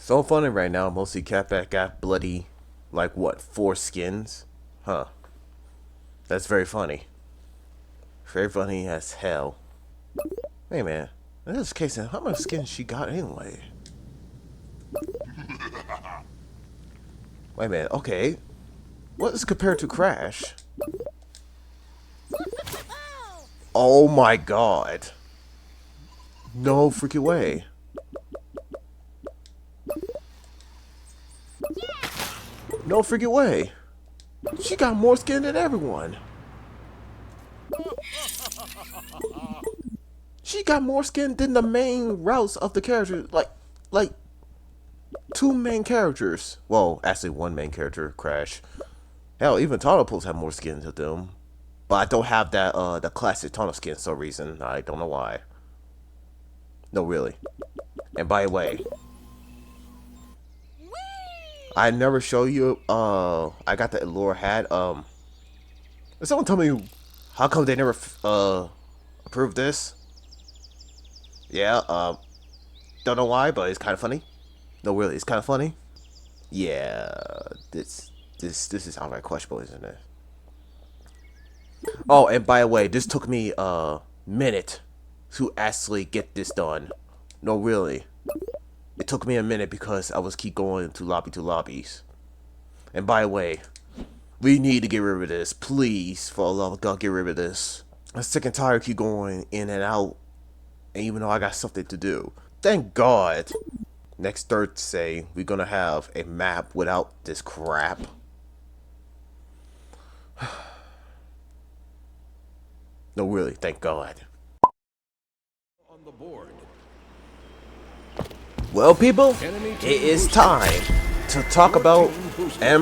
So funny right now. Mostly Catback got bloody, like what, 4 skins? Huh. That's very funny. Very funny as hell. Hey man, in this case, how much skin she got anyway? Wait a minute, okay. What is compared to Crash? Oh my god. No freaking way. No freaking way. She got more skin than everyone. She got more skin than the main routes of the characters. Like 2 main characters. Well, actually 1 main character, Crash. Hell, even Tauntapools have more skin to them. But I don't have that the classic Taunt skin for some reason. I don't know why. No, really. And by the way, I never show you I got the Allure hat. Someone tell me how come they never approved this? Yeah, don't know why, but it's kind of funny. No, really, it's kind of funny. Yeah, this is outright questionable, isn't it? Oh, and by the way, this took me a minute to actually get this done. No, really. It took me a minute because I was keep going to lobbies. And by the way, we need to get rid of this. Please, for the love of God, get rid of this. I'm sick and tired of keep going in and out. And even though I got something to do. Thank God. Next Thursday, we're gonna have a map without this crap. No, really, thank God. On the board. Well, people, it is time to talk about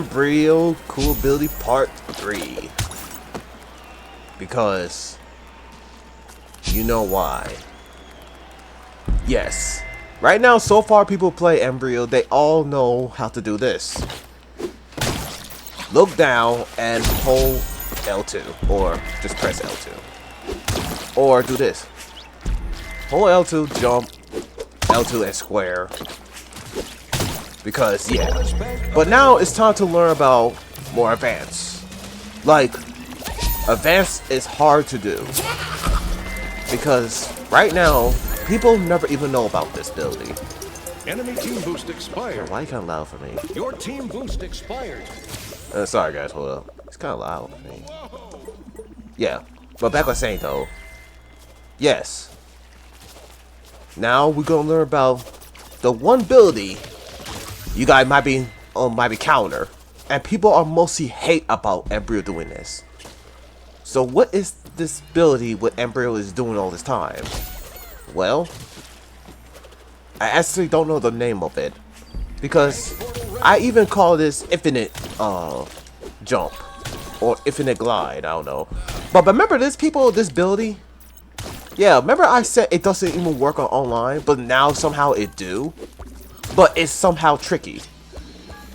Brio Cool Ability Part 3. Because you know why. Yes. Right now, so far, people play Embryo, they all know how to do this. Look down and hold L2, or just press L2. Or do this. Hold L2, jump, L2 and square. Because, yeah. But now it's time to learn about more advanced. Like, advanced is hard to do. Because right now, people never even know about this ability. Enemy team boost expired. Why are you kind of loud for me? Your team boost expired. Sorry guys, hold up. It's kind of loud for me. Yeah, but back was saying though. Yes. Now we're gonna learn about the one ability you guys might be counter, and people are mostly hate about Embryo doing this. So what is this ability what Embryo is doing all this time? Well, I actually don't know the name of it because I even call this infinite jump or infinite glide. I don't know, but remember this ability. Yeah, remember I said it doesn't even work on online, but now somehow it do. But it's somehow tricky.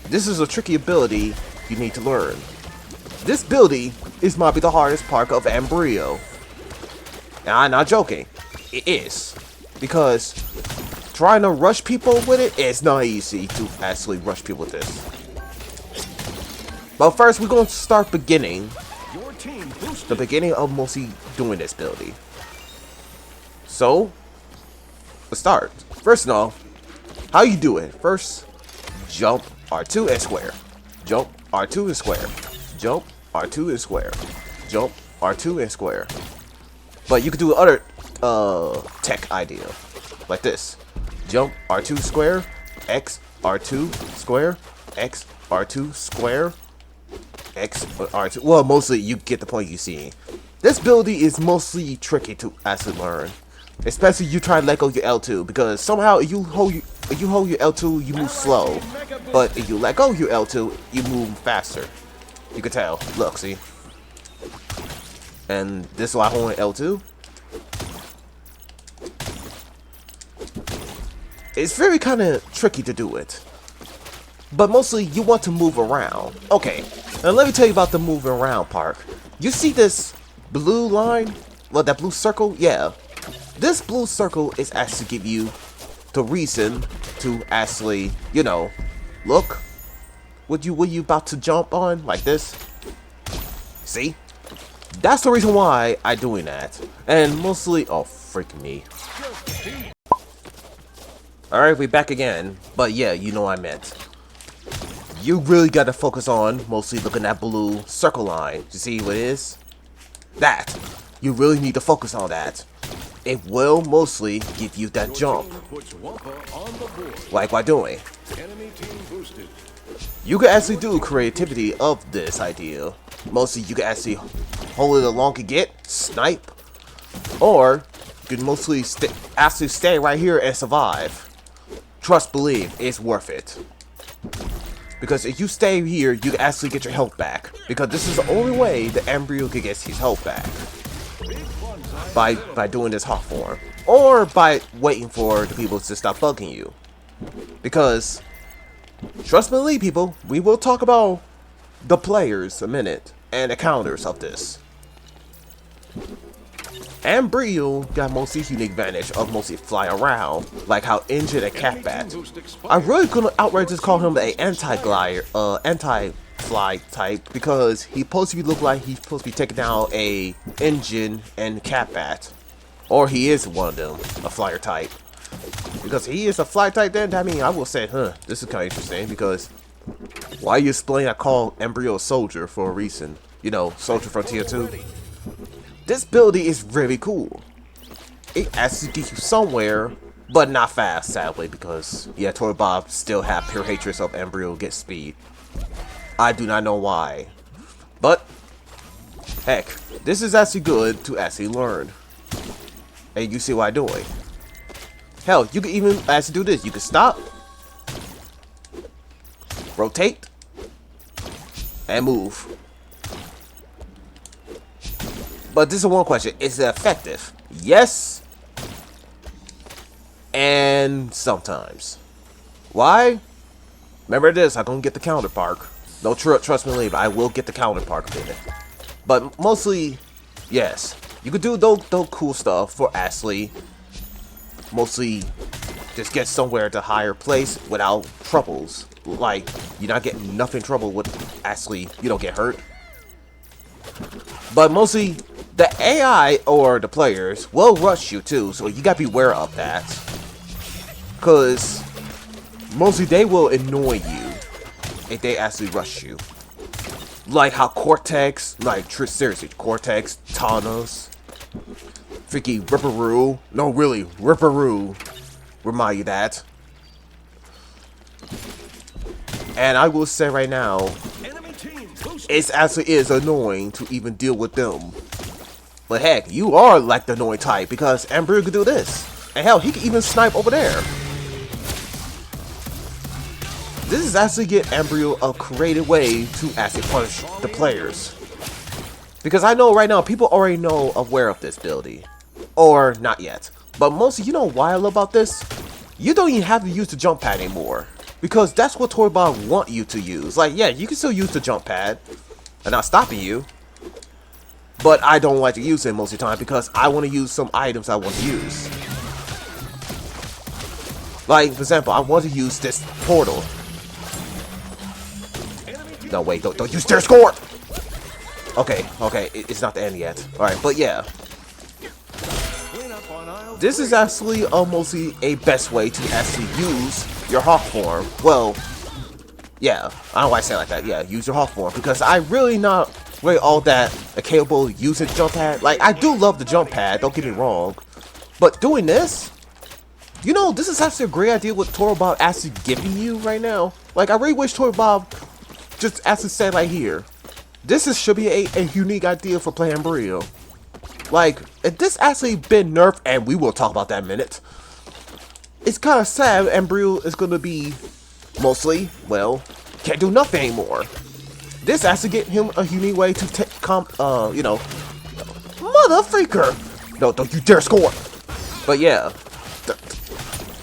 This is a tricky ability you need to learn. This ability might be the hardest part of Embryo. Now, I'm not joking. It is. Because trying to rush people with it is not easy to actually rush people with this. But first, we're going to start beginning. The beginning of mostly doing this ability. So, let's start. First off, how you do it? First, jump R2 and square. Jump R2 and square. Jump R2 and square. Jump R2 and square. But you could do other tech idea. Like this. Jump R2 square. X R2 square. X R2 square. X R2. Well, mostly you get the point you see. This ability is mostly tricky to actually learn. Especially you try to let go your L2, because somehow if you hold your L2, you move slow. But if you let go your L2, you move faster. You can tell. Look, see? And this is why I hold L2. It's very kind of tricky to do it. But mostly you want to move around. Okay, now let me tell you about the moving around part. You see this blue line? Well, that blue circle? Yeah. This blue circle is actually give you to reason to actually, you know, look. What you about to jump on like this? See? That's the reason why I doing that. And mostly, oh freaking me. Alright, we back again. But yeah, you know what I meant. You really gotta focus on mostly looking at blue circle line. You see what it is? That. You really need to focus on that. It will mostly give you that jump. Like by doing. You can actually do creativity of this idea. Mostly you can actually hold it along and get, snipe. Or you can mostly actually stay right here and survive. Trust, believe, it's worth it. Because if you stay here, you can actually get your health back. Because this is the only way the Brio can get his health back. By doing this hot form. Or by waiting for the people to stop bugging you. Because, trust me, believe, people, we will talk about the players a minute. And the counters of this. And Brio got mostly unique advantage of mostly fly around, like how Engine and Catbat. I really couldn't outright just call him a anti-glider, anti-fly type, because he supposed to look like he's supposed to be taking down a Engine and Catbat. Or he is one of them, a flyer type. Because he is a fly type, then I mean I will say, this is kind of interesting, because why you explain I call Brio a soldier for a reason? You know, soldier from tier 2. This ability is really cool. It actually gets you somewhere, but not fast, sadly, because, yeah, Toy Bob still have pure hatred of Brio get speed. I do not know why. But, heck, this is actually good to actually learn. And you see what I'm doing. Hell, you can even actually do this. You can stop, rotate, and move. But this is one question. Is it effective? Yes. And sometimes. Why? Remember this, I'm gonna get the counter park. No, trust me, I will get the counter park with it. But mostly, yes. You could do those cool stuff for Ashley. Mostly just get somewhere to higher place without troubles. Like, you're not getting nothing trouble with Ashley, you don't get hurt. But mostly, the AI or the players will rush you too, so you gotta be aware of that. Cause mostly they will annoy you if they actually rush you. Like how Cortex, like seriously, Cortex, Thanos, freaking Ripperoo, no really, Ripperoo, remind you that. And I will say right now, it actually is annoying to even deal with them. But heck, you are like the annoying type because Brio can do this. And hell, he can even snipe over there. This is actually get Brio a creative way to actually punish the players. Because I know right now, people already know aware of this ability. Or not yet. But mostly, you know why I love about this? You don't even have to use the jump pad anymore. Because that's what Toy Bob want you to use. Like, yeah, you can still use the jump pad. I'm not stopping you. But I don't like to use it most of the time because I want to use some items I want to use. Like, for example, I want to use this portal. No, wait, don't use their score! Okay, it's not the end yet. Alright, but yeah. This is actually mostly a best way to actually use your Hawk form. Well, yeah, I don't know why I say it like that. Yeah, use your Hawk form because I really not really all that capable using jump pad. Like, I do love the jump pad, don't get me wrong. But doing this, you know, this is actually a great idea what Toy Bob actually giving you right now. Like, I really wish Toy Bob just actually said right here. Should be a unique idea for playing Brio. Like, if this actually been nerfed, and we will talk about that in a minute, it's kind of sad Brio is going to be mostly, well, can't do nothing anymore. This actually get him a unique way to you know, mother freaker. No, don't you dare score. But yeah,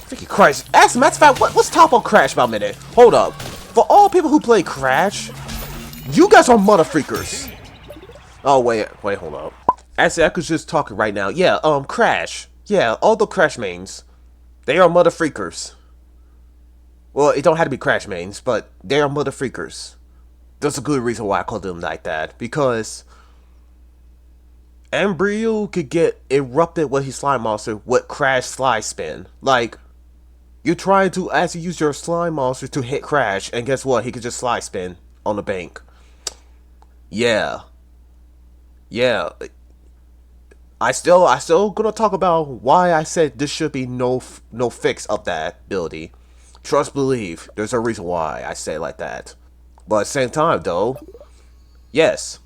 freaking Christ. As a matter of fact, let's talk about Crash about a minute. Hold up. For all people who play Crash, you guys are mother freakers. Oh wait, hold up. Actually, I could just talk right now. Yeah, Crash. Yeah, all the Crash mains. They are mother freakers. Well, it don't have to be crash mains, but they are mother freakers. There's a good reason why I call them like that. Because Brio could get erupted with his slime monster with crash slide spin. Like, you try to actually use your slime monster to hit crash, and guess what? He could just slide spin on the bank. Yeah. Yeah. I still gonna talk about why I said this should be no fix of that ability. Trust, believe. There's a reason why I say it like that. But at the same time, though, yes,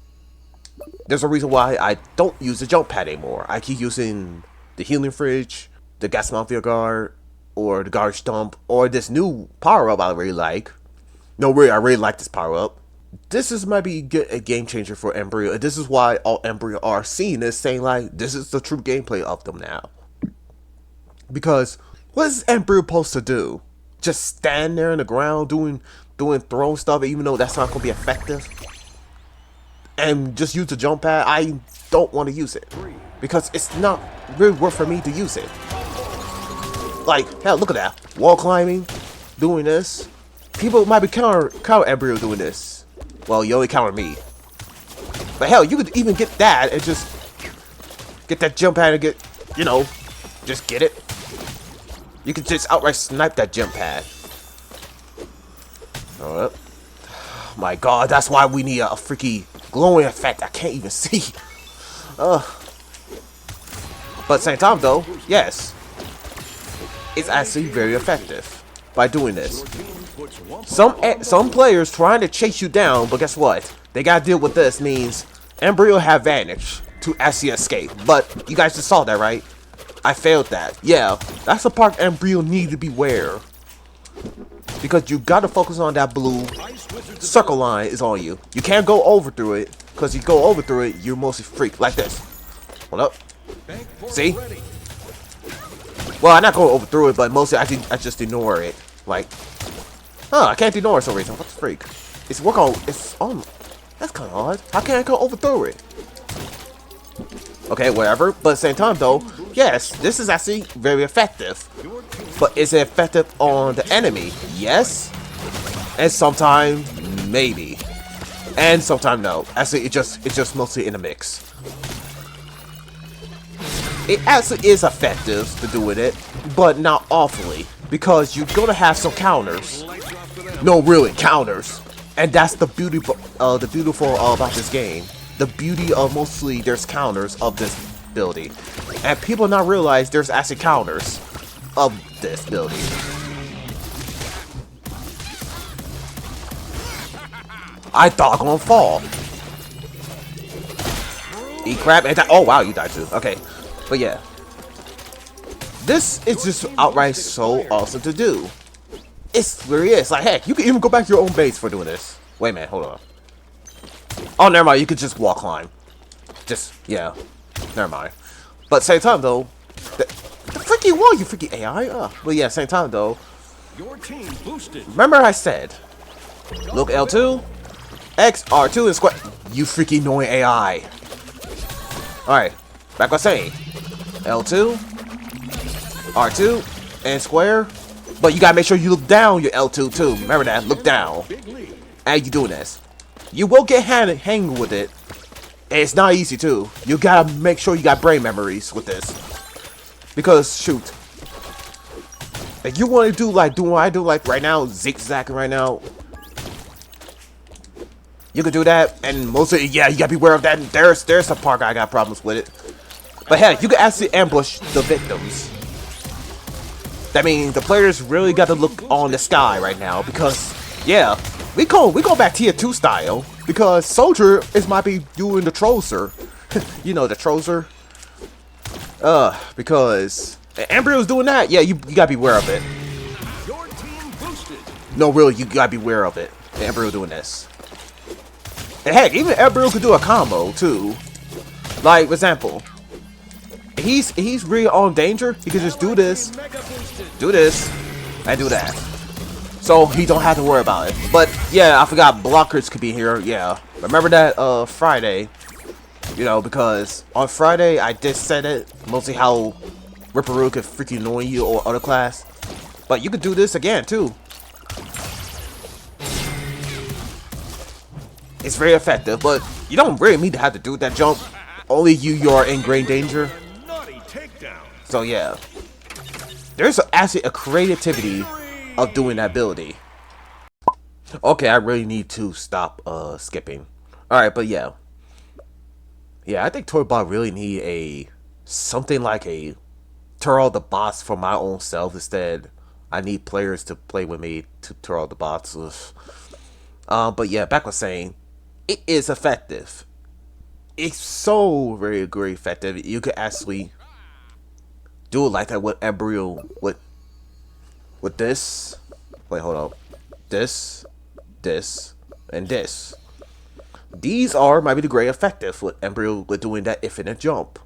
there's a reason why I don't use the jump pad anymore. I keep using the healing fridge, the gas mafia guard, or the garbage dump, or this new power up I really like. No, really, I really like this power up. This is might be a game changer for Brio. This is why all Brio are seeing this, saying like this is the true gameplay of them now. Because what is Brio supposed to do? Just stand there in the ground doing throw stuff, even though that's not gonna be effective, and just use the jump pad? I don't want to use it because it's not really worth for me to use it. Like, hell, look at that wall climbing, doing this. People might be counter Brio doing this. Well, you only counter me. But hell, you could even get that and just get that jump pad and get, you know, just get it. You could just outright snipe that jump pad. Alright. My god, that's why we need a freaky glowing effect I can't even see. But at the same time though, yes, it's actually very effective by doing this. Some players trying to chase you down, but guess what? They gotta deal with this. Means Brio have advantage to actually escape. But you guys just saw that, right? I failed that. Yeah, that's the part Brio need to beware. Because you gotta focus on that blue circle line is on you. You can't go over through it, because you go over through it, you're mostly freak like this. Hold up. See? Well, I'm not going over through it, but mostly I just ignore it. Like, I can't ignore it for some reason. What the freak? It's on. That's kind of odd. How can I go over through it? Okay, whatever. But at the same time, though, yes, this is actually very effective. But is it effective on the enemy? Yes. And sometimes maybe. And sometimes no. Actually, it's just mostly in the mix. It actually is effective to do with it, but not awfully, because you're gonna have some counters. No, really, counters. And that's the beautiful about this game. The beauty of mostly there's counters of this ability, and people not realize there's actually counters of this ability. I thought I'm gonna fall. Eat crap and die. Oh wow, you died too. Okay, but yeah, this is just outright so awesome to do. It's really is. Like, heck, you can even go back to your own base for doing this. Wait a minute, hold on. Oh, never mind. You could just wall climb. Just, yeah. Never mind. But same time, though, the freaky wall, you freaky AI. But yeah, same time, though. Your team boosted. Remember I said, look L2, X, R2, and square. You freaky annoying AI. Alright, back what I was saying. L2, R2, and square. But you gotta make sure you look down your L2 too. Remember that, look down. And you doing this. You will get hang with it. And it's not easy too. You gotta make sure you got brain memories with this. Because shoot. If you wanna do like what I do like right now, zigzagging right now. You could do that, and mostly, yeah, you gotta be aware of that. There's a part I got problems with it. But heck, you can actually ambush the victims. That means the players really got to look on the sky right now, because yeah, we go back tier 2 style, because Soldier might be doing the Trozer. You know the Trozer. Because Brio's doing that. Yeah, you gotta be aware of it. Your team boosted. No, really, you gotta be aware of it. Brio doing this. And heck, even Brio could do a combo too. Like, for example, he's really on danger. He could just do this, and do that. So he don't have to worry about it. But yeah, I forgot blockers could be here. Yeah, remember that Friday. You know, because on Friday I did set it mostly how Ripperoo could freaking annoy you or other class. But you could do this again too. It's very effective, but you don't really need to have to do that jump. Only you are in great danger. Naughty takedown. So yeah, there's actually a creativity of doing that ability. Okay, I really need to stop skipping. Alright, but yeah. Yeah, I think Toybot really need a something like a Turtle the bots for my own self. Instead, I need players to play with me to Turtle the bots. But yeah, back was saying, it is effective. It's so very effective. You could actually do it like that with Brio with this. Wait, hold up. This, and this. These might be the great effective with Embryo with doing that infinite jump.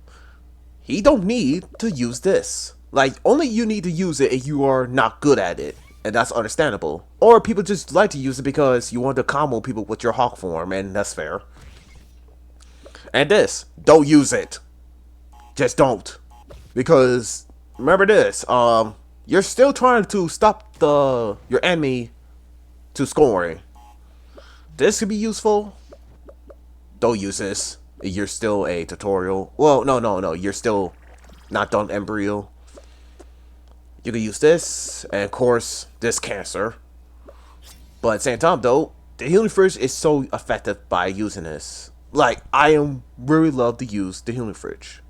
He don't need to use this. Like, only you need to use it if you are not good at it. And that's understandable. Or people just like to use it because you want to combo people with your Hawk form, and that's fair. And this, don't use it. Just don't. Because, remember this, you're still trying to stop your enemy to scoring. This could be useful. Don't use this. You're still a tutorial. Well, no. You're still not done Embryo. You can use this, and of course, this cancer. But at the same time, though, the healing fridge is so effective by using this. Like, I really love to use the healing fridge.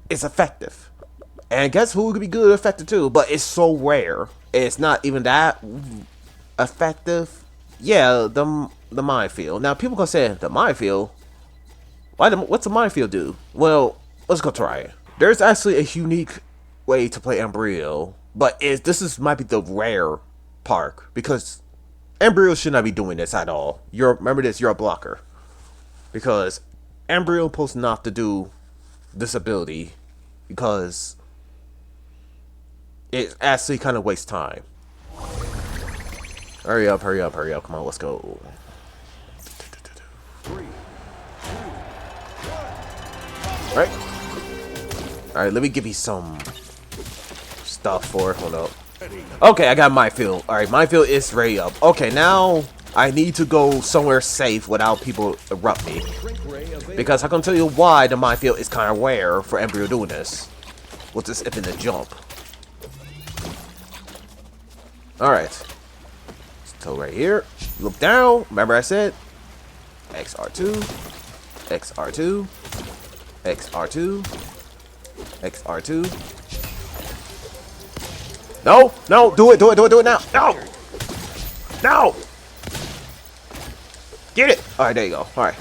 It's effective. And guess who could be good effective too? But it's so rare. It's not even that effective. Yeah, the minefield. Now, people gonna say, the minefield? What's a minefield do? Well, let's go try it. There's actually a unique way to play Embryo, but might be the rare part, because Embryo should not be doing this at all. Remember this, you're a blocker. Because Embryo supposed not to do this ability, because it actually kind of wastes time. Hurry up, come on, let's go. Alright, let me give you some stuff for it. Hold up. Okay, I got minefield. Alright, minefield is ready up. Okay, now I need to go somewhere safe without people erupt me. Because I can tell you why the minefield is kind of rare for Embryo doing this. With this infinite jump. Alright. So right here. Look down. Remember I said XR2. XR2. XR2. XR2. No, do it now. No. Get it. All right, there you go. All right.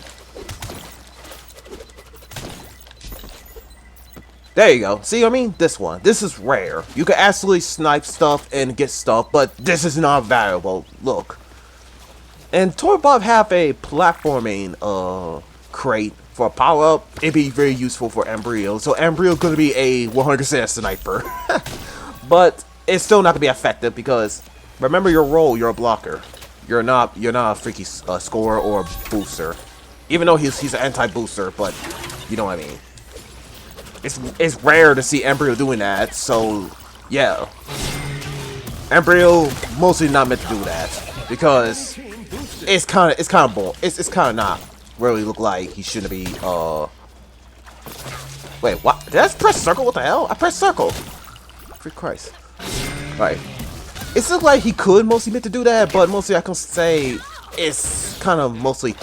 There you go. See what I mean? This one. This is rare. You can actually snipe stuff and get stuff, but this is not valuable. Look. And Toybot have a platforming crate for a power-up. It'd be very useful for Embryo. So Embryo gonna be a 100% sniper. But it's still not gonna be effective because remember your role, you're a blocker. You're not a freaky scorer or booster. Even though he's an anti-booster, but you know what I mean. It's rare to see Embryo doing that, so yeah. Embryo mostly not meant to do that because it's kind of bull. It's kind of not really look like he shouldn't be. Wait, what? Did I press circle? What the hell? I pressed circle. For Christ. Right. It looks like he could mostly meant to do that, but mostly I can say it's kind of mostly,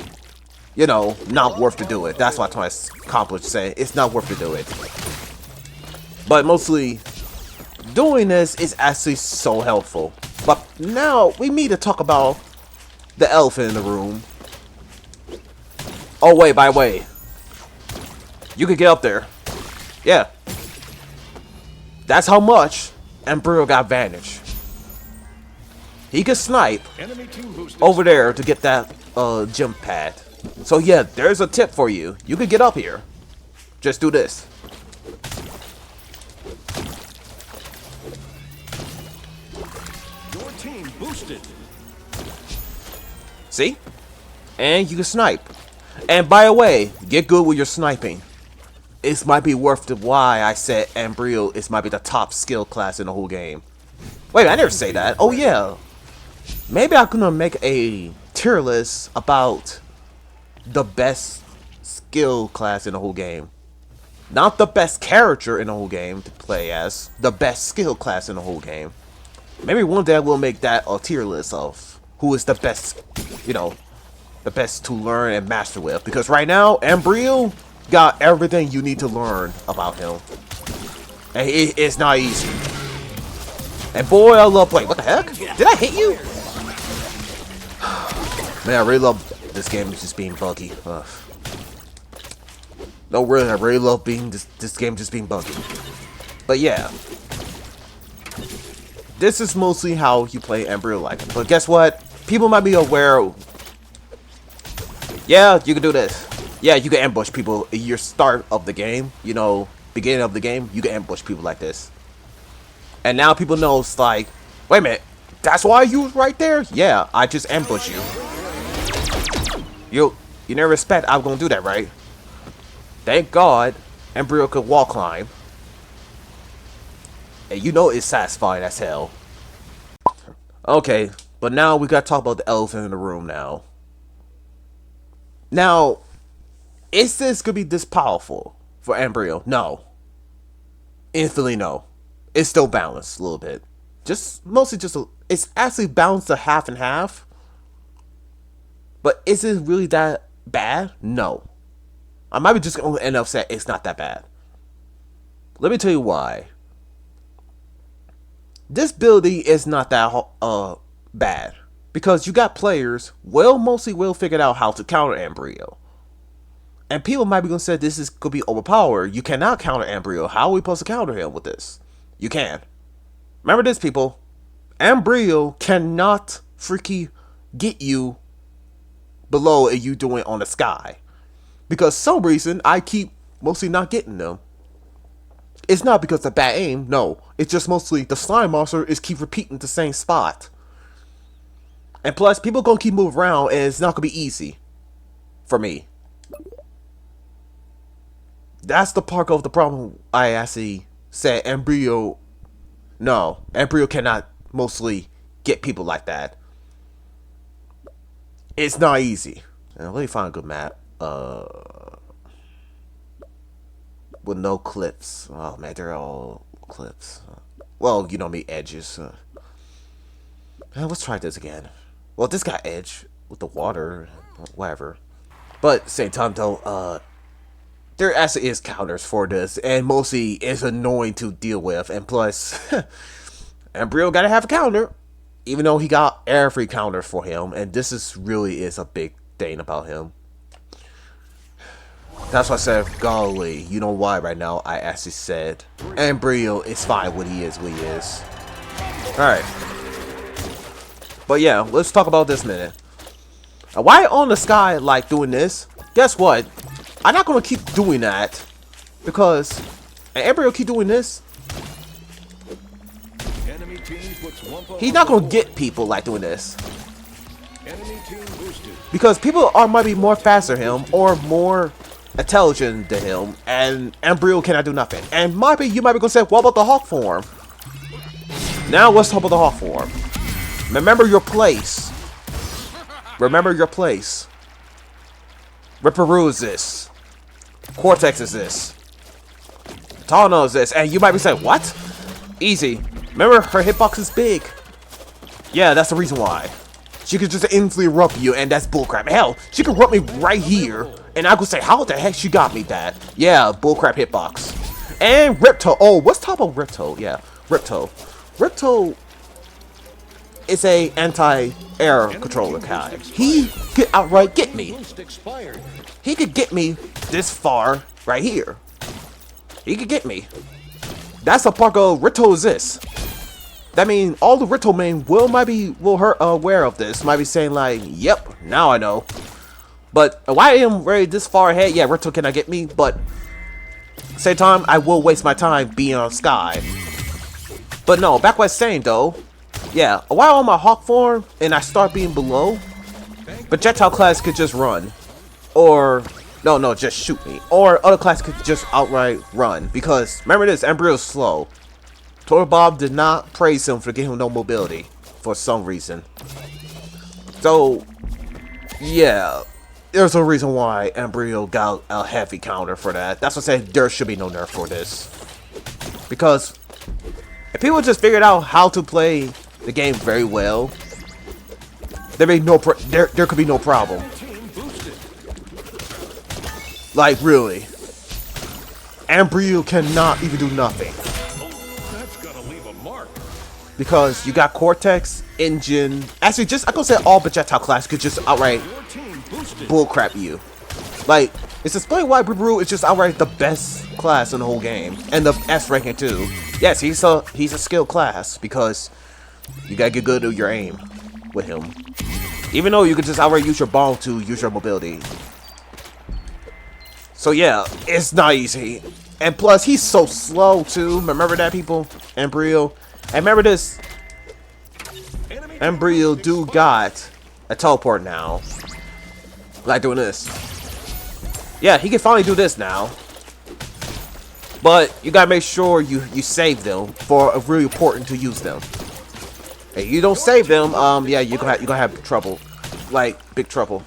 you know, not worth to do it. That's what I'm trying to accomplish, saying it's not worth to do it. But mostly, doing this is actually so helpful. But now, we need to talk about the elephant in the room. Oh wait, by the way, you could get up there. Yeah. That's how much Embryo got advantage. He could snipe over there to get that jump pad. So yeah, there's a tip for you. You could get up here. Just do this. Your team boosted. See? And you can snipe. And by the way, get good with your sniping. it might be worth the why I said Brio is might be the top skill class in the whole game. Wait, I never say that. Oh yeah. Maybe I'm gonna make a tier list about the best skill class in the whole game. Not the best character in the whole game to play as, the best skill class in the whole game. Maybe one day we'll make that a tier list of who is the best, you know, the best to learn and master with. Because right now, Brio got everything you need to learn about him. And it's not easy. And boy, I love playing. What the heck? Did I hit you? Man, I really love this game. It's just being buggy. No, really, I really love being this game just being buggy. But yeah, this is mostly how you play Brio like. But guess what? People might be aware. Yeah, you can do this. Yeah, you can ambush people at your start of the game. You know, beginning of the game, you can ambush people like this. And now people know it's like, wait a minute, that's why you was right there? Yeah, I just ambushed you. You never expect I'm gonna do that, right? Thank God, Brio could wall climb. And you know it's satisfying as hell. Okay, but now we gotta talk about the elephant in the room now. Now, is this gonna be this powerful for Brio? No. Infinitely no. It's still balanced a little bit. Mostly it's actually balanced to half and half. But is it really that bad? No. I might be just gonna end up saying it's not that bad. Let me tell you why. This ability is not that bad. Because you got players mostly figured out how to counter Brio. And people might be gonna say this could be overpowered. You cannot counter Brio. How are we supposed to counter him with this? You can. Remember this, people. Brio cannot freaky get you below and you doing it on the sky. Because some reason I keep mostly not getting them. It's not because of bad aim, no. It's just mostly the slime monster is keep repeating the same spot. And plus, people gonna keep moving around and it's not gonna be easy. For me. That's the part of the problem I actually said Brio. No, Brio cannot mostly get people like that. It's not easy. And let me find a good map. With no clips. Oh man, they're all clips. Well, you know me, edges. Let's try this again. Well, this got edge with the water, whatever. But at the same time though, there actually is counters for this, and mostly it's annoying to deal with. And plus, Brio gotta have a counter, even though he got every counter for him. And this really is a big thing about him. That's why I said, golly, you know why right now I actually said Brio is fine what he is. Alright. But yeah, let's talk about this minute. Why on the sky like doing this? Guess what? I'm not gonna keep doing that. Because Brio keep doing this. He's not gonna get people like doing this. Because people might be more faster than him or more intelligent than him, and Brio cannot do nothing. And you might be gonna say, what about the hawk form? Now let's talk about the hawk form. Remember your place. Remember your place. Ripperoo is this. Cortex is this. Tano is this. And you might be saying, what? Easy. Remember her hitbox is big. Yeah, that's the reason why. She could just instantly rump you, and that's bullcrap. Hell, she could rump me right here, and I could say, how the heck she got me that? Yeah, bullcrap hitbox. And Ripto. Oh, what's top of Ripto? Yeah, Ripto. Ripto is a anti-air controller guy. He could outright get me. He could get me this far right here. He could get me. That's a part of Ripto is this. That means all the Ripto main might be aware of this. Might be saying like, yep, now I know. But why I am really this far ahead? Yeah, Ripto cannot get me, but same time I will waste my time being on sky. But no, back what I was saying though. Yeah, while on my hawk form and I start being below, projectile class could just run. Or No, just shoot me. Or other classes could just outright run. Because, remember this, Embryo's slow. Total Bob did not praise him for giving him no mobility. For some reason. So, yeah. There's a reason why Embryo got a heavy counter for that. That's what I said, there should be no nerf for this. Because, if people just figured out how to play the game very well, there could be no problem. Like, really. Embryo cannot even do nothing. That's gotta leave a mark. Because you got Cortex, Engine. Actually, I could say all projectile class could just outright bullcrap you. Like, it's explained why Brio is just outright the best class in the whole game. And the S ranking too. Yes, he's a skilled class because you gotta get good at your aim with him. Even though you could just outright use your bomb to use your mobility. So yeah, it's not easy. And plus, he's so slow too. Remember that, people? Embryo. And remember this. Embryo do got a teleport now. Like doing this. Yeah, he can finally do this now. But you gotta make sure you save them for a really important to use them. If you don't save them, yeah, you're gonna have trouble. Like, big trouble.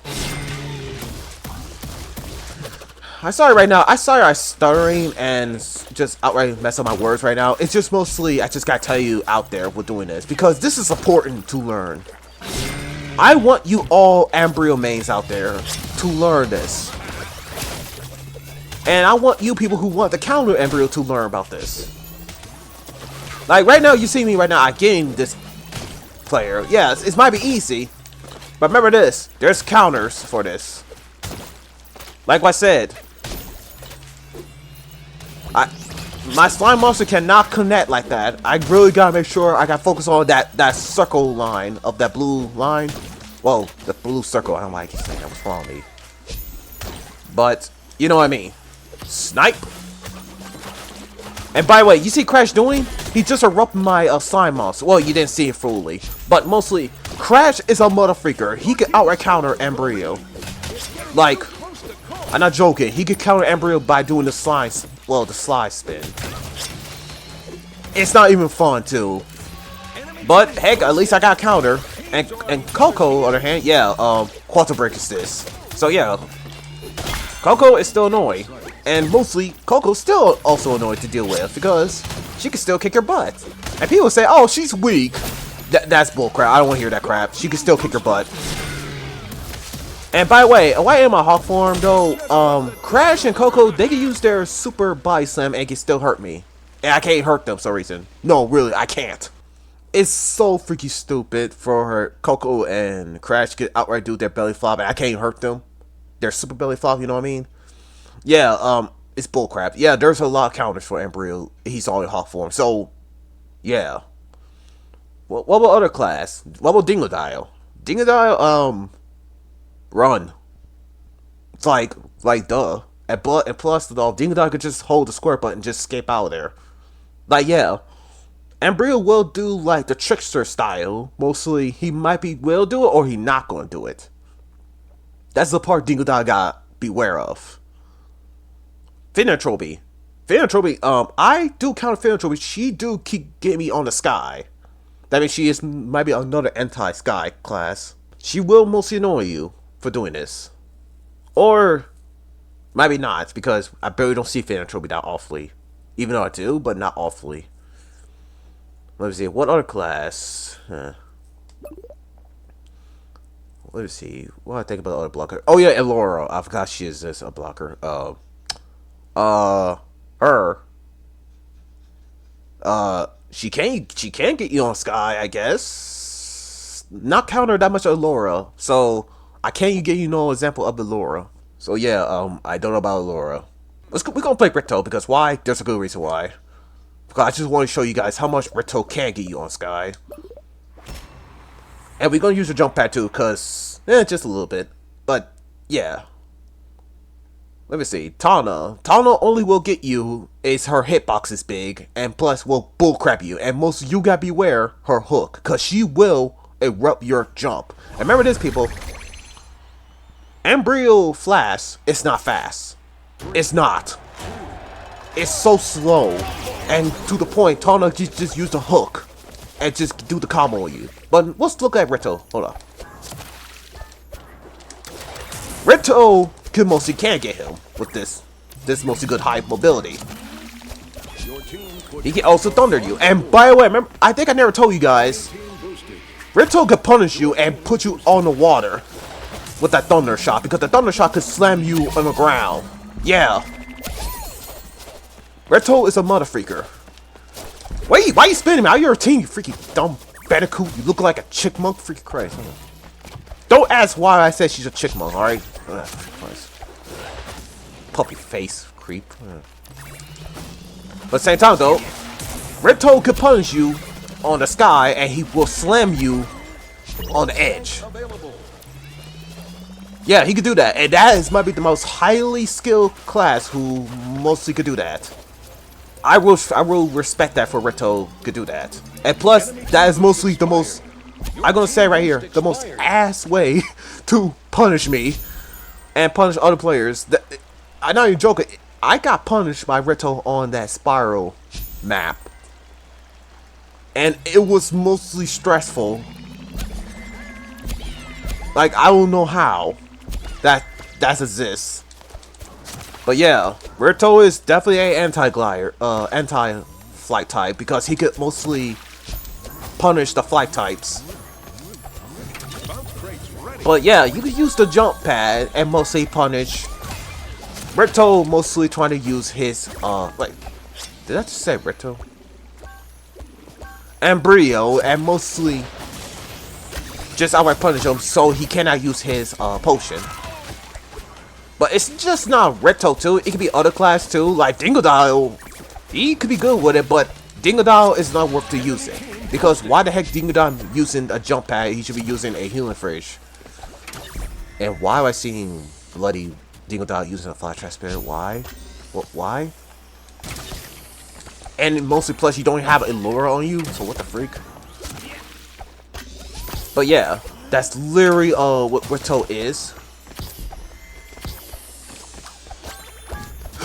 I'm sorry right now. I'm sorry I'm stuttering and just outright mess up my words right now. It's just mostly, I just gotta tell you out there we're doing this. Because this is important to learn. I want you all Embryo mains out there to learn this. And I want you people who want the counter Embryo to learn about this. Like right now, you see me right now, I gained this player. Yeah, it might be easy. But remember this, there's counters for this. Like I said, my slime monster cannot connect like that. I really gotta make sure I gotta focus on that circle line of that blue line. Whoa, the blue circle. I don't like it saying that was wrong with me. But you know what I mean. Snipe. And by the way, you see Crash doing? He just erupted my slime monster. Well, you didn't see it fully, but mostly Crash is a mother freaker. He can outright counter Embryo. Like, I'm not joking. He could counter Embryo by doing the slide. Well, the slide spin. It's not even fun too. But heck, at least I got a counter. And Coco, on the other hand, yeah, Quantum Break is this. So yeah, Coco is still annoying. And mostly, Coco's still also annoying to deal with because she can still kick your butt. And people say, oh, she's weak. That's bullcrap. I don't want to hear that crap. She can still kick your butt. And by the way, while I am a Hawk form though, Crash and Coco, they can use their super body slam and can still hurt me. And I can't hurt them for some reason. No, really, I can't. It's so freaky stupid for her, Coco and Crash to outright do their belly flop and I can't hurt them. Their super belly flop, you know what I mean? Yeah, it's bullcrap. Yeah, there's a lot of counters for Embryo. He's all in Hawk form. So, yeah. What about other class? What about Dingodile? Dingodile, run. It's like duh. And plus, though, Dingodile could just hold the square button and just escape out of there. Like, yeah. Embryo will do, like, the trickster style. Mostly, he will do it, or he not gonna do it. That's the part Dingodile gotta beware of. Philanthropy. I do counter Philanthropy. She do keep getting me on the sky. That means she might be another anti-sky class. She will mostly annoy you for doing this. Or, maybe not, because I barely don't see Philanthropy that awfully. Even though I do, but not awfully. Let me see, what other class? Let me see, what do I think about the other blocker? Oh yeah, Elora. I forgot she is a blocker. She can get you on Sky, I guess. Not counter that much Elora, so I can't get you no example of Elora. So yeah, I don't know about Elora. We're gonna play Rito because why? There's a good reason why. Because I just want to show you guys how much Rito can get you on Sky. And we're gonna use the jump pad too, cause just a little bit. But yeah. Let me see. Tana only will get you is her hitbox is big, and plus will bullcrap you. And most you gotta beware her hook, cause she will erupt your jump. And remember this, people. Brio Flash, it's not fast. It's not. It's so slow. And to the point, Tana just use the hook and just do the combo on you. But let's look at Rito. Hold on. Rito mostly can't get him with this mostly good high mobility. He can also thunder you. And by the way, remember, I think I never told you guys, Rito could punish you and put you on the water with that thunder shot, because the thunder shot could slam you on the ground. Yeah. Rito is a mother freaker. Wait, why are you spinning me? Are you a team, you freaking dumb bandicoot? You look like a chickmunk, freaking Christ. Don't ask why I said she's a chickmunk, alright? Puppy face, creep. But at the same time though, Rito could punish you on the sky and he will slam you on the edge. Yeah, he could do that, and that might be the most highly skilled class who mostly could do that. I will respect that for Rito could do that. And plus, that is mostly the most, I'm gonna say right here, the most ass way to punish me and punish other players. I'm not even joking. I got punished by Rito on that Spiral map, and it was mostly stressful. Like, I don't know how that exists. But yeah, Rito is definitely a anti-flight type, because he could mostly punish the flight types. But yeah, you could use the jump pad and mostly punish. Rito mostly trying to use his wait, did I just say Rito? And Brio, and mostly just outright punish him so he cannot use his potion. But it's just not Rito too. It could be other class too, like Dingodile. He could be good with it, but Dingodile is not worth to using. Because why the heck Dingodile using a jump pad? He should be using a healing fish. And why am I seeing bloody Dingodile using a fly trap spirit? Why? What? Why? And mostly, plus you don't have a lure on you, so what the freak? But yeah, that's literally what Rito is.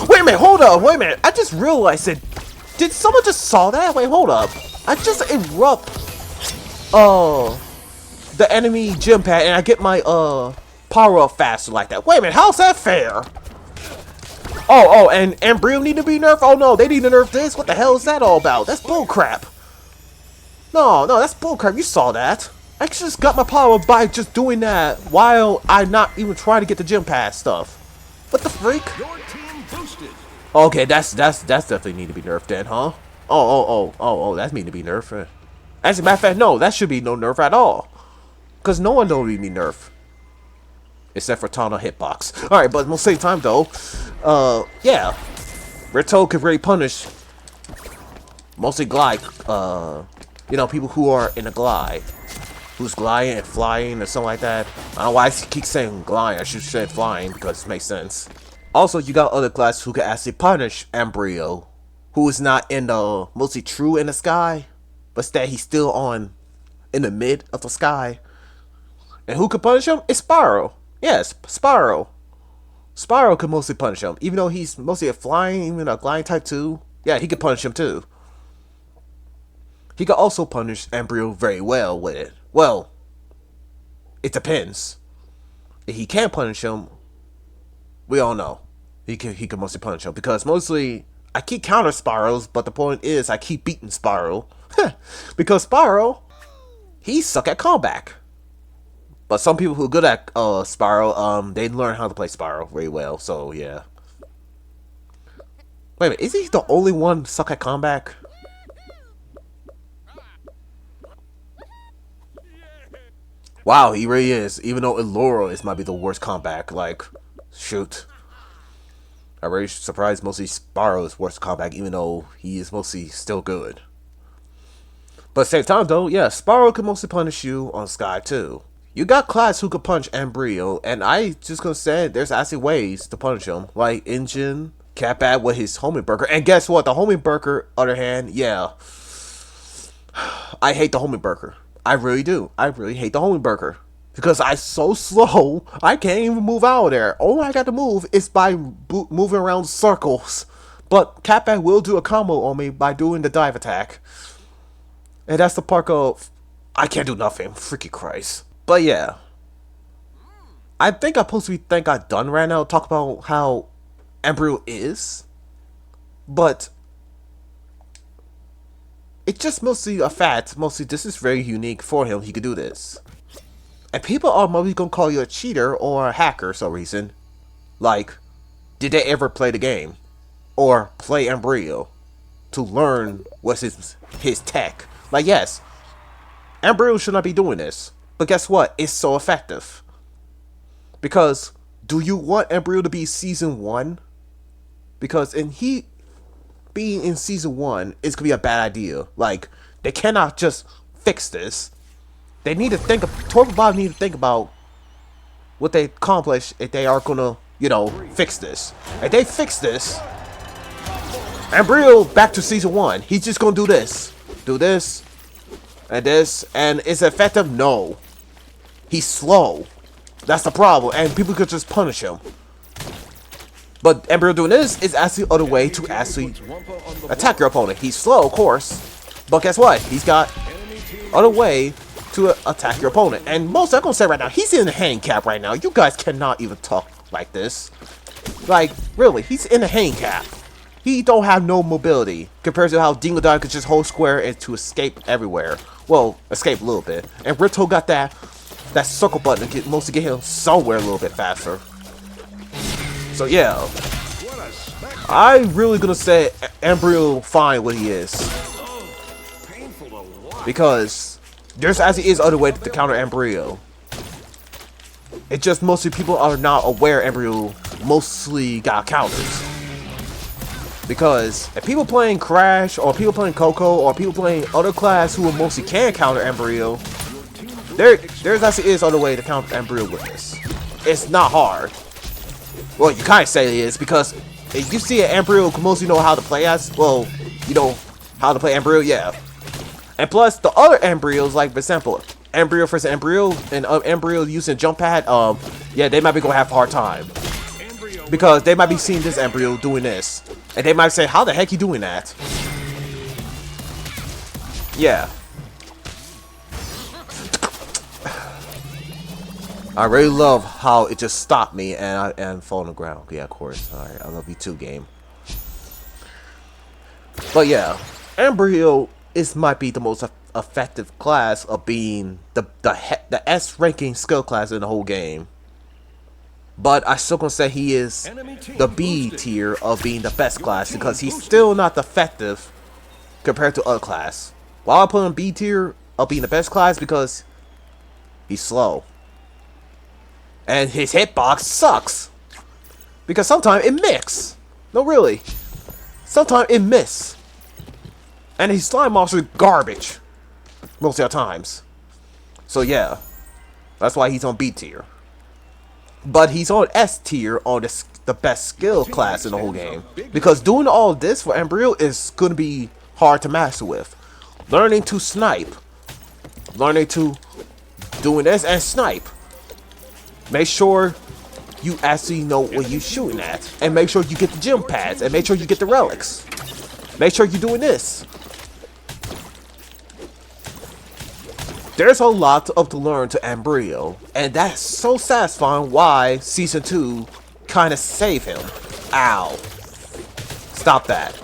Wait a minute, hold up, wait a minute. I just realized it. Did someone just saw that? Wait, hold up. I just erupt the enemy gym pad and I get my power up faster like that. Wait a minute, how's that fair? Oh, and Brio need to be nerfed? Oh no, they need to nerf this? What the hell is that all about? That's bullcrap. No, that's bullcrap. You saw that. I just got my power up by just doing that while I'm not even trying to get the gym pad stuff. What the freak? Okay, that's definitely need to be nerfed then, huh? Oh, that need to be nerfed. As a matter of fact, no, that should be no nerf at all. Cause no one don't need me nerf. Except for Tana hitbox. Alright, but most of the time though, yeah. Rito could really punish mostly glide, you know, people who are in a glide. Who's gliding and flying or something like that. I don't know why I keep saying gliding, I should say flying because it makes sense. Also, you got other classes who can actually punish Brio, who is not in the mostly true in the sky, but instead he's still on in the mid of the sky. And who can punish him? It's Spiral. Yes, Spiral. Spiral can mostly punish him, even though he's mostly a flying, even a gliding type 2. Yeah, he can punish him too. He can also punish Brio very well with it. Well, it depends. If he can't punish him, we all know he can mostly punish him, because mostly I keep counter Spirals, but the point is I keep beating Spiral because Spiral, he suck at combat. But some people who are good at Spiral, they learn how to play Spiral very well. So yeah. Wait a minute, is he the only one suck at combat? Wow, he really is. Even though Elora is might be the worst combat. Like, shoot. I'm really surprised mostly Spiral is worse combat, even though he is mostly still good. But at the same time though, yeah, Spiral can mostly punish you on Sky too. You got class who could punch Brio, and I just gonna say there's actually ways to punish him, like Engine, Catbat with his homing burger, and guess what? The homing burger, other hand, yeah, I hate the homing burger. I really do. I really hate the homing burger. Because I'm so slow, I can't even move out of there. All I got to move is by moving around circles. But Catback will do a combo on me by doing the dive attack. And that's the part of, I can't do nothing. Freaky Christ. But yeah. I think I'm supposed to think I'm done right now. Talk about how Embryo is. But it's just mostly a fact. Mostly this is very unique for him. He could do this. And people are mostly gonna call you a cheater or a hacker for some reason. Like, did they ever play the game? Or play Embryo to learn what's his tech? Like, yes, Embryo should not be doing this. But guess what? It's so effective. Because, do you want Embryo to be Season 1? Because he being in Season 1 is gonna be a bad idea. Like, they cannot just fix this. They need to think of, Torque Bob need to think about what they accomplish if they are gonna, you know, fix this. If they fix this, Embryo back to Season 1. He's just gonna do this, and it's effective? No. He's slow. That's the problem, and people could just punish him. But Embryo doing this is actually other way to actually attack your opponent. He's slow, of course, but guess what? He's got other way to attack your opponent. And most I'm gonna say right now, he's in a handicap right now. You guys cannot even talk like this. Like, really, he's in a handicap. He don't have no mobility compared to how Dingodon could just hold square and to escape everywhere. Well, escape a little bit. And Rito got that circle button to mostly get him somewhere a little bit faster. So yeah, I'm really gonna say Embryo fine what he is, because there's actually is other way to counter Embryo. It just mostly people are not aware Embryo mostly got counters. Because if people playing Crash or people playing Coco or people playing other class who mostly can counter Embryo, there's actually is other way to counter Embryo with this. It's not hard. Well, you kind of say it is, because if you see an Embryo who mostly know how to play as, well, you know how to play Embryo, yeah. And plus, the other Embryos, like for example, Embryo versus Embryo, and Embryo using jump pad, yeah, they might be gonna have a hard time. Because they might be seeing this Embryo doing this. And they might say, how the heck you doing that? Yeah. I really love how it just stopped me and fall on the ground. Yeah, of course. Alright, I love you too, game. But yeah, Embryo might be the most effective class of being the S ranking skill class in the whole game. But I still gonna say he is the B tier of being the best class, because he's still not effective compared to other class. Why I put him B tier of being the best class? Because he's slow. And his hitbox sucks. Because sometimes it mix. No, really. Sometimes it miss. And his slime monster is garbage. Most of the times. So yeah. That's why he's on B tier. But he's on S tier on the best skill class in the whole game. Because doing all this for Embryo is going to be hard to master with. Learning to snipe. Learning to doing this and snipe. Make sure you actually know what you're shooting at. And make sure you get the gym pads. And make sure you get the relics. Make sure you're doing this. There's a lot to learn to Embryo. And that's so satisfying why Season 2 kind of saved him. Ow. Stop that.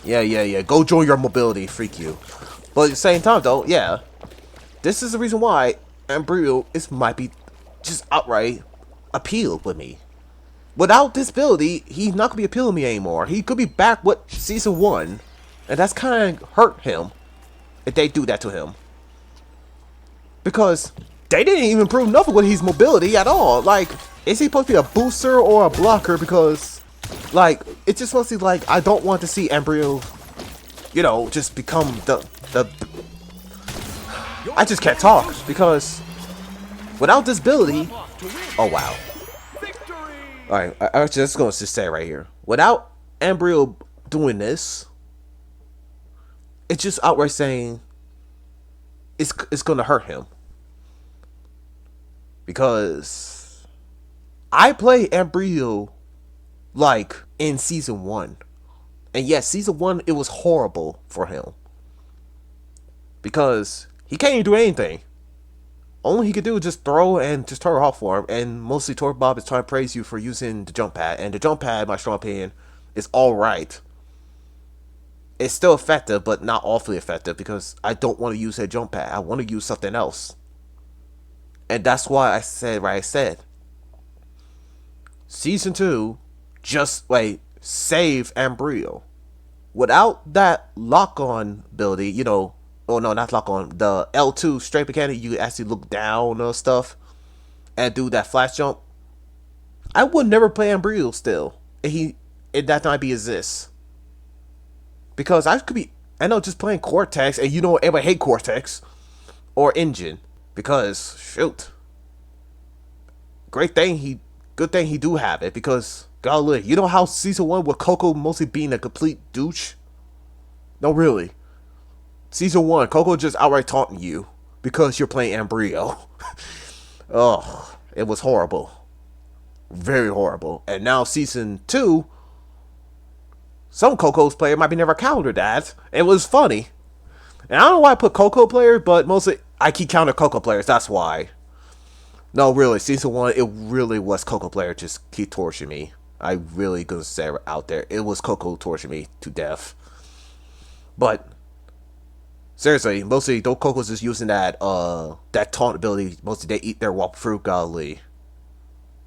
Yeah. Go join your mobility, freak you. But at the same time though, yeah. This is the reason why Embryo might be just outright appealed with me. Without this ability, he's not going to be appealing me anymore. He could be back with Season 1. And that's kind of hurt him if they do that to him. Because they didn't even prove nothing with his mobility at all. Like, is he supposed to be a booster or a blocker? Because, like, it's just mostly like, I don't want to see Embryo, you know, just become the I just can't talk, because without this ability, oh wow. Alright, I was just going to say right here. Without Embryo doing this, it's just outright saying it's gonna hurt him. Because I played Brio like in season 1. And yes, season 1 it was horrible for him. Because he can't even do anything. All he could do is just throw and just turn off for him. And mostly Torque Bob is trying to praise you for using the jump pad. And the jump pad, my strong opinion, is alright. It's still effective, but not awfully effective. Because I don't want to use that jump pad. I want to use something else. And that's why I said what I said. Season 2, just like, save Brio. Without that lock-on ability, you know, oh no, not lock-on, the L2 straight mechanic, you actually look down on stuff and do that flash jump. I would never play Brio still. And that might be exist. Because I know just playing Cortex, and you know everybody hate Cortex or Engine. Because, shoot. Good thing he do have it, because, golly, you know how season 1 with Coco mostly being a complete douche? No, really. Season 1, Coco just outright taunting you, because you're playing Brio. Ugh, it was horrible. Very horrible. And now season 2, some Coco's player might be never countered that. It was funny. And I don't know why I put Coco player, but mostly I keep counting Coco players, that's why. No, really, season 1, it really was Coco player just keep torturing me. I really gonna say it out there. It was Coco torturing me to death. But seriously, mostly those Cocos just using that taunt ability. Mostly they eat their whop fruit, golly.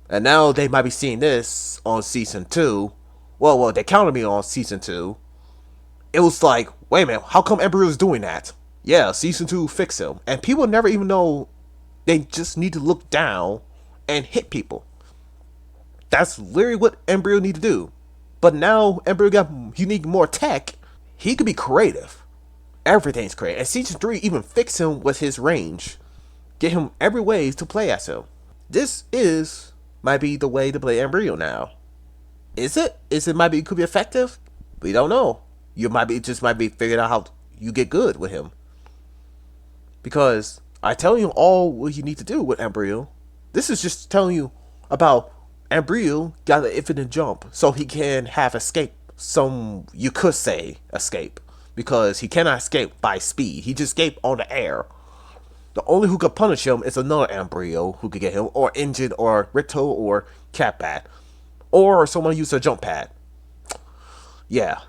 And now they might be seeing this on season 2. Well, they counted me on season 2. It was like, wait a minute, how come Brio's doing that? Yeah, season 2 fix him. And people never even know they just need to look down and hit people. That's literally what Brio need to do. But now Brio got unique more tech. He could be creative. Everything's creative. And season 3 even fix him with his range. Get him every way to play as him. This might be the way to play Brio now. Is it? It could be effective? We don't know. You might be figuring out how you get good with him. Because I tell you all what you need to do with Brio. This is just telling you about Brio got an infinite jump, so he can have escape. You could say escape, because he cannot escape by speed. He just escape on the air. The only who could punish him is another Brio who could get him, or Engine, or Rito, or Catbat, or someone use a jump pad. Yeah.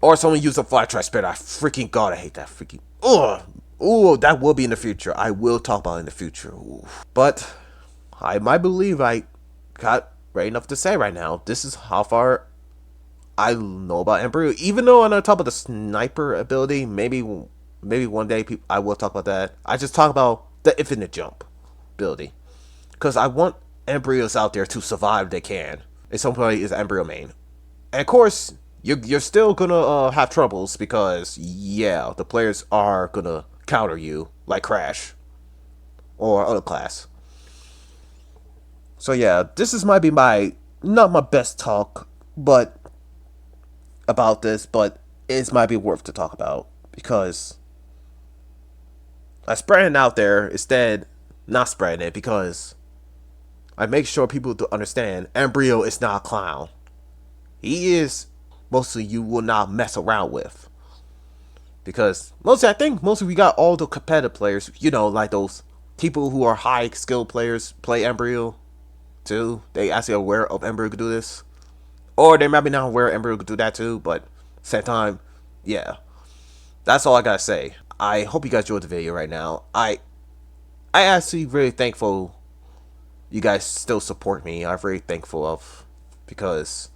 Or someone use a fly trash spirit. I freaking god, I hate that freaking. Ugh. Ooh, that will be in the future. I will talk about it in the future. Ooh. But I might believe I got right enough to say right now. This is how far I know about Brio. Even though I'm not talking about the sniper ability, maybe one day I will talk about that. I just talk about the infinite jump ability, because I want Brios out there to survive if they can. And somebody is Brio main, and of course you're still gonna have troubles, because yeah, the players are gonna counter you like Crash or other class. So yeah, might be not my best talk, but about this, but it might be worth to talk about, because I spread it out there instead, not spreading it, because I make sure people to understand Brio is not a clown. He is mostly you will not mess around with. Because I think mostly we got all the competitive players, you know, like those people who are high skilled players play Brio too. They actually aware of Brio could do this. Or they might be not aware Brio could do that too, but same time, yeah. That's all I gotta say. I hope you guys enjoyed the video right now. I actually really thankful you guys still support me. I'm very thankful of, because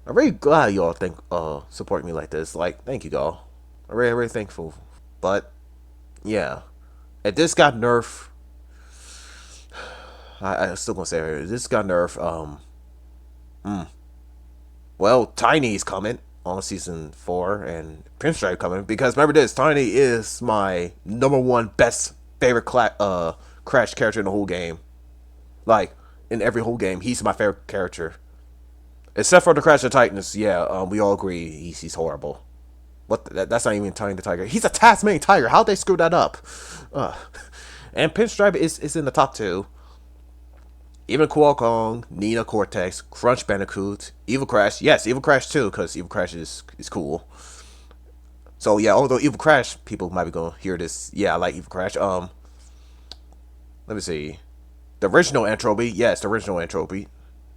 I'm really glad y'all support me like this. Like, thank you, y'all. I'm really, really thankful. But yeah, if this got nerfed, I still gonna say it. This got nerfed. Well, Tiny's coming on season 4, and Pinstripe coming, because remember this, Tiny is my #1 best favorite Crash character in the whole game. Like, in every whole game, he's my favorite character. Except for the Crash of Titans, yeah, we all agree he's horrible. That's not even Tiny the Tiger. He's a Tasmanian Tiger. How'd they screw that up? Uh, and Pinstripe is in the top 2. Even Qualcomm, Nina Cortex, Crunch Bandicoot, Evil Crash. Yes, Evil Crash too, because Evil Crash is cool. So yeah, although Evil Crash, people might be gonna hear this. Yeah, I like Evil Crash. Let me see. The original Entropy. Yes, the original Entropy.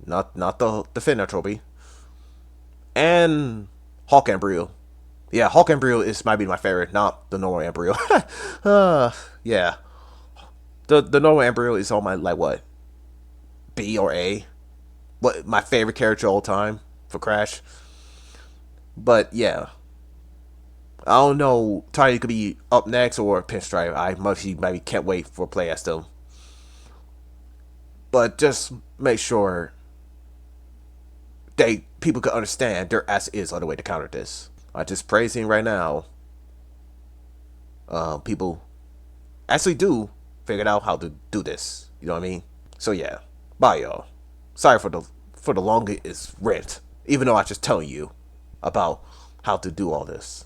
Not the Finn Entropy. And Hawk and Brio. Yeah, Hawk and Brio might be my favorite, not the normal Embryo. Yeah. The normal Embryo is on my, like, what? B or A? What, my favorite character all time for Crash. But yeah. I don't know, Tiny could be up next or Pinstripe. I maybe can't wait for play as them. But just make sure people can understand there as is other way to counter this. I just praising right now. People actually do figure out how to do this. You know what I mean? So yeah, bye y'all. Sorry for the longest rant, even though I just telling you about how to do all this.